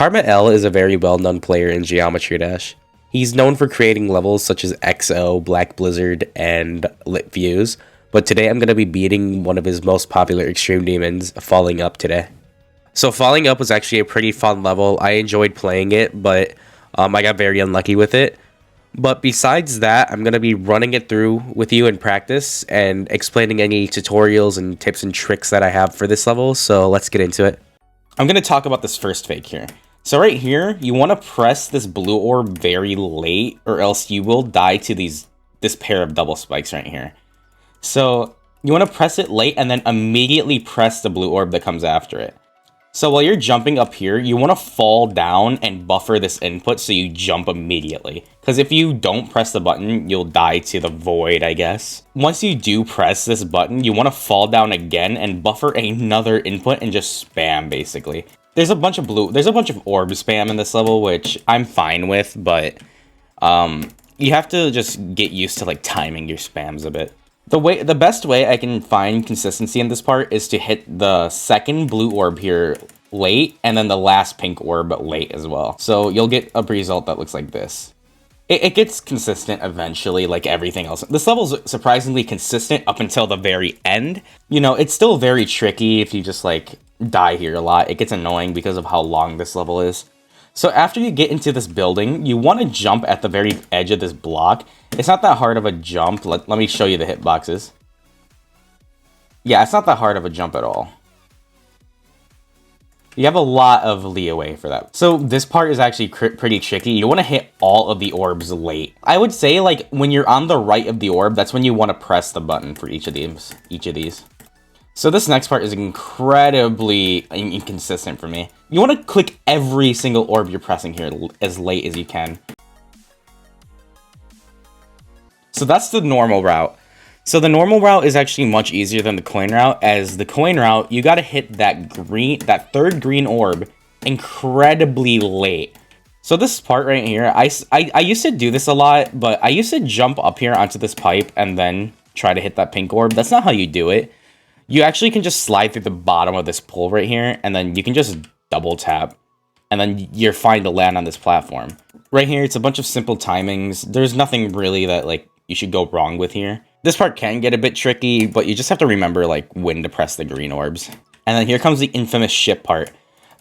KrmaL is a very well-known player in Geometry Dash. He's known for creating levels such as XO, Black Blizzard, and Lit Views, but today I'm going to be beating one of his most popular Extreme Demons, Falling Up, today. So Falling Up was actually a pretty fun level. I enjoyed playing it, but I got very unlucky with it. But besides that, I'm going to be running it through with you in practice and explaining any tutorials and tips and tricks that I have for this level, so let's get into it. I'm going to talk about this first fake here. So right here, you want to press this blue orb very late, or else you will die to this pair of double spikes right here. So you want to press it late and then immediately press the blue orb that comes after it. So while you're jumping up here, you want to fall down and buffer this input so you jump immediately. Because if you don't press the button, you'll die to the void, I guess. Once you do press this button, you want to fall down again and buffer another input and just spam, basically. There's a bunch of orb spam in this level, which I'm fine with, but you have to just get used to like timing your spams a bit. The best way I can find consistency in this part is to hit the second blue orb here late, and then the last pink orb late as well. So you'll get a result that looks like this. It gets consistent eventually, like everything else. This level's surprisingly consistent up until the very end. You know, it's still very tricky if you just like die here a lot. It gets annoying because of how long this level is. So after you get into this building, you want to jump at the very edge of this block. It's not that hard of a jump. Let me show you the hitboxes. Yeah, it's not that hard of a jump at all. You have a lot of leeway for that. So this part is actually pretty tricky. You want to hit all of the orbs late. I would say like when you're on the right of the orb, that's when you want to press the button for each of these. So this next part is incredibly inconsistent for me. You want to click every single orb you're pressing here as late as you can. So that's the normal route. So the normal route is actually much easier than the coin route, as the coin route, you got to hit that third green orb incredibly late. So this part right here, I used to do this a lot, but I used to jump up here onto this pipe and then try to hit that pink orb. That's not how you do it. You actually can just slide through the bottom of this pole right here, and then you can just double tap, and then you're fine to land on this platform. Right here, it's a bunch of simple timings. There's nothing really that like you should go wrong with here. This part can get a bit tricky, but you just have to remember like when to press the green orbs. And then here comes the infamous ship part.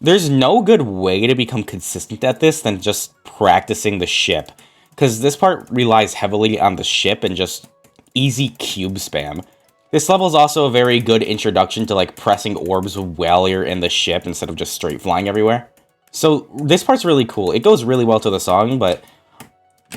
There's no good way to become consistent at this than just practicing the ship, because this part relies heavily on the ship and just easy cube spam. This level is also a very good introduction to like pressing orbs while you're in the ship instead of just straight flying everywhere. So this part's really cool. It goes really well to the song, but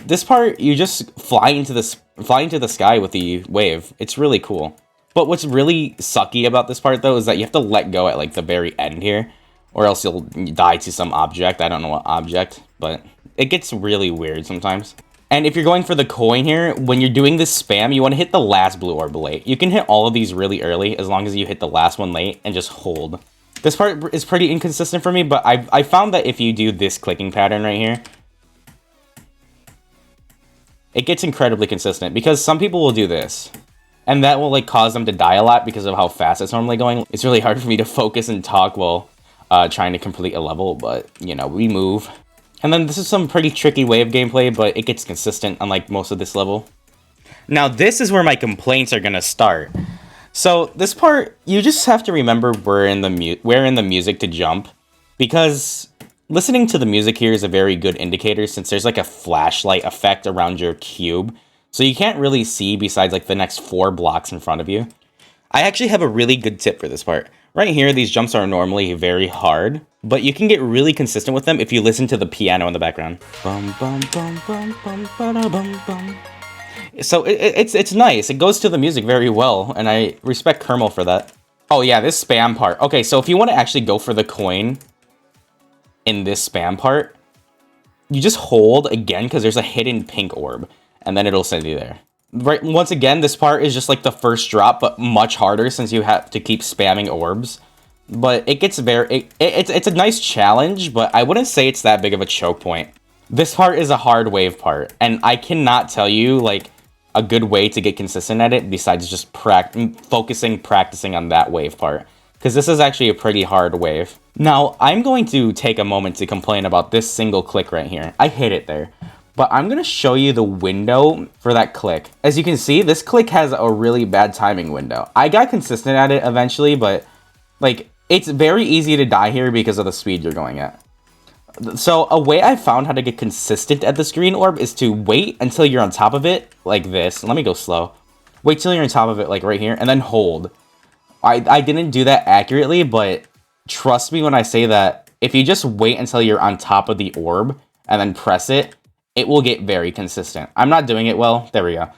this part you just fly into the sky with the wave. It's really cool. But what's really sucky about this part though is that you have to let go at like the very end here, or else you'll die to some object. I don't know what object, but it gets really weird sometimes. And if you're going for the coin here, when you're doing this spam, you want to hit the last blue orb late. You can hit all of these really early as long as you hit the last one late and just hold. This part is pretty inconsistent for me, but I found that if you do this clicking pattern right here, it gets incredibly consistent, because some people will do this, and that will like cause them to die a lot because of how fast it's normally going. It's really hard for me to focus and talk while trying to complete a level, but you know, we move. And then this is some pretty tricky wave gameplay, but it gets consistent unlike most of this level. Now this is where my complaints are gonna start. So this part, you just have to remember where in the music to jump, because listening to the music here is a very good indicator, since there's like a flashlight effect around your cube, so you can't really see besides like the next 4 blocks in front of you. I actually have a really good tip for this part. Right here, these jumps are normally very hard, but you can get really consistent with them if you listen to the piano in the background. Bum, bum, bum, bum, bum, bada, bum, bum. So it's nice. It goes to the music very well, and I respect KrmaL for that. Oh yeah, this spam part. Okay, so if you want to actually go for the coin in this spam part, you just hold again, because there's a hidden pink orb, and then it'll send you there. Right, once again, this part is just like the first drop, but much harder since you have to keep spamming orbs. But it gets it's a nice challenge, but I wouldn't say it's that big of a choke point. This part is a hard wave part, and I cannot tell you like a good way to get consistent at it besides just practicing on that wave part. because this is actually a pretty hard wave. Now, I'm going to take a moment to complain about this single click right here. I hit it there. But I'm going to show you the window for that click. As you can see, this click has a really bad timing window. I got consistent at it eventually, but like it's very easy to die here because of the speed you're going at. So a way I found how to get consistent at this green orb is to wait until you're on top of it like this. Let me go slow. Wait till you're on top of it like right here and then hold. I didn't do that accurately, but trust me when I say that if you just wait until you're on top of the orb and then press it, it will get very consistent. I'm not doing it well. There we go.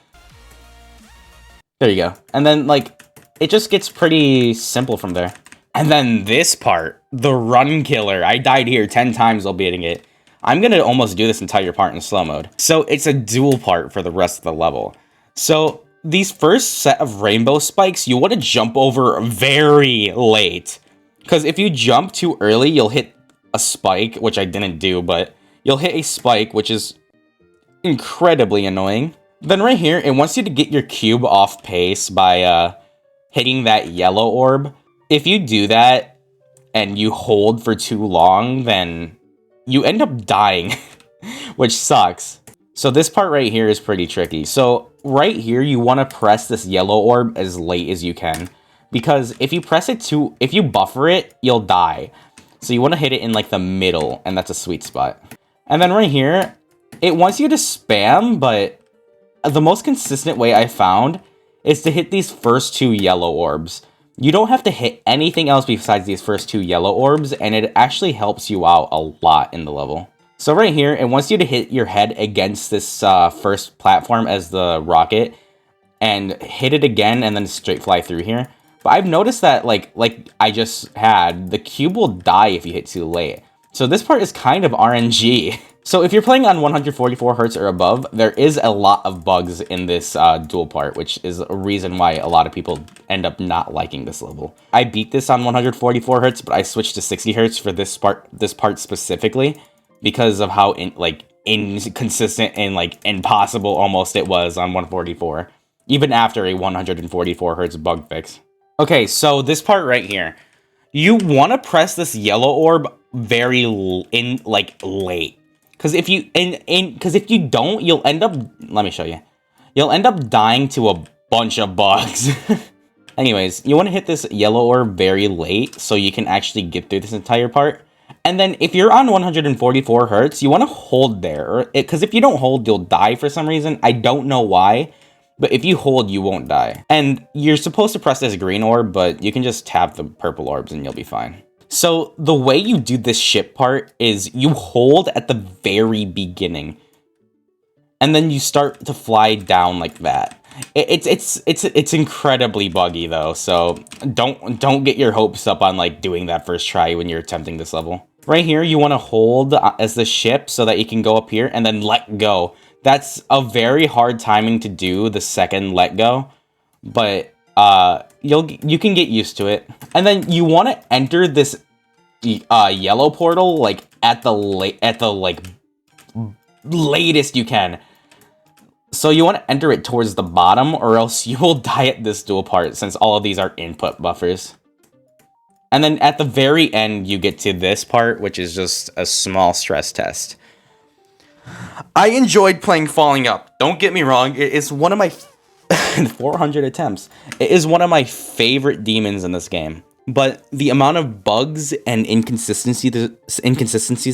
There you go. And then, like, it just gets pretty simple from there. And then this part, the run killer. I died here 10 times while beating it. I'm going to almost do this entire part in slow mode. So it's a dual part for the rest of the level. So these first set of rainbow spikes, you want to jump over very late. Because if you jump too early, you'll hit a spike, which I didn't do, but you'll hit a spike, which is incredibly annoying. Then right here, it wants you to get your cube off pace by hitting that yellow orb. If you do that and you hold for too long, then you end up dying, which sucks. So this part right here is pretty tricky. So right here, you want to press this yellow orb as late as you can, because if you press it if you buffer it, you'll die. So you want to hit it in like the middle, and that's a sweet spot. And then right here, it wants you to spam, but the most consistent way I found is to hit these first two yellow orbs. You don't have to hit anything else besides these first two yellow orbs, and it actually helps you out a lot in the level. So right here, it wants you to hit your head against this first platform as the rocket, and hit it again, and then straight fly through here. But I've noticed that, like I just had, the cube will die if you hit too late. So this part is kind of RNG. So if you're playing on 144 Hz or above, there is a lot of bugs in this dual part, which is a reason why a lot of people end up not liking this level. I beat this on 144 Hz, but I switched to 60 Hz for this part specifically because of how inconsistent and like impossible almost it was on 144, even after a 144 Hz bug fix. Okay, so this part right here, you want to press this yellow orb very late. Because if you don't, you'll end up, let me show you. You'll end up dying to a bunch of bugs. Anyways, you want to hit this yellow orb very late so you can actually get through this entire part. And then if you're on 144 Hz, you want to hold there. Because if you don't hold, you'll die for some reason. I don't know why. But if you hold, you won't die. And you're supposed to press this green orb, but you can just tap the purple orbs and you'll be fine. So the way you do this ship part is you hold at the very beginning, and then you start to fly down like that. It's incredibly buggy though, so don't get your hopes up on like doing that first try when you're attempting this level. Right here, you want to hold as the ship so that you can go up here and then let go. That's a very hard timing to do, the second let go, but you can get used to it. And then you want to enter this yellow portal like at the latest you can. So you want to enter it towards the bottom, or else you will die at this dual part, since all of these are input buffers. And then at the very end, you get to this part, which is just a small stress test. I enjoyed playing Falling Up. Don't get me wrong, it is one of my 400 attempts. It is one of my favorite demons in this game. But the amount of bugs and inconsistencies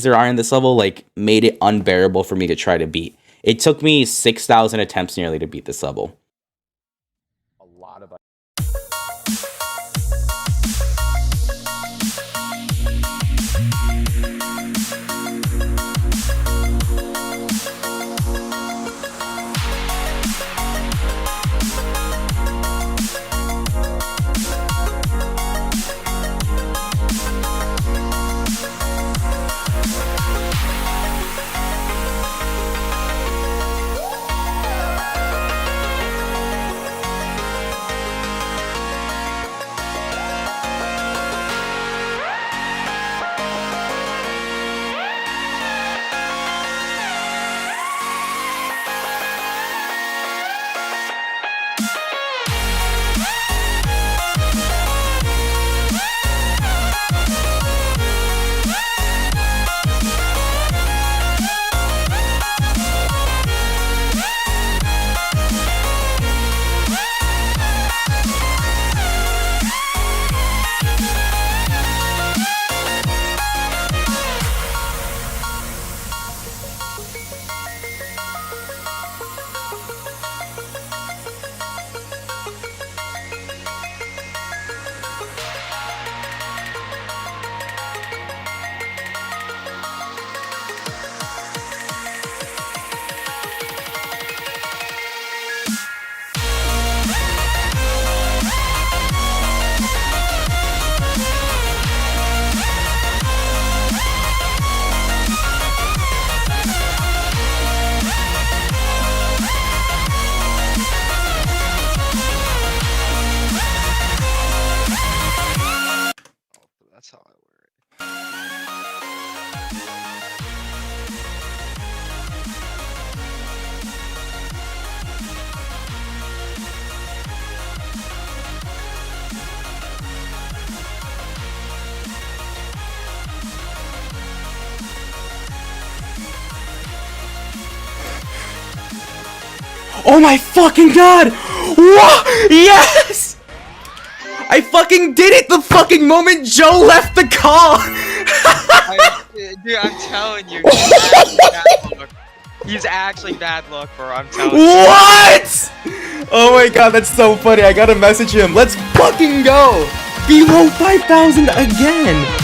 there are in this level, like, made it unbearable for me to try to beat. It took me 6,000 attempts nearly to beat this level. A lot of Oh my fucking god! What? Yes! I fucking did it the fucking moment Joe left the call! Dude, I'm telling you, he's actually bad luck, bro. I'm telling you. What? Oh my god, that's so funny. I gotta message him. Let's fucking go! Below 5,000 again!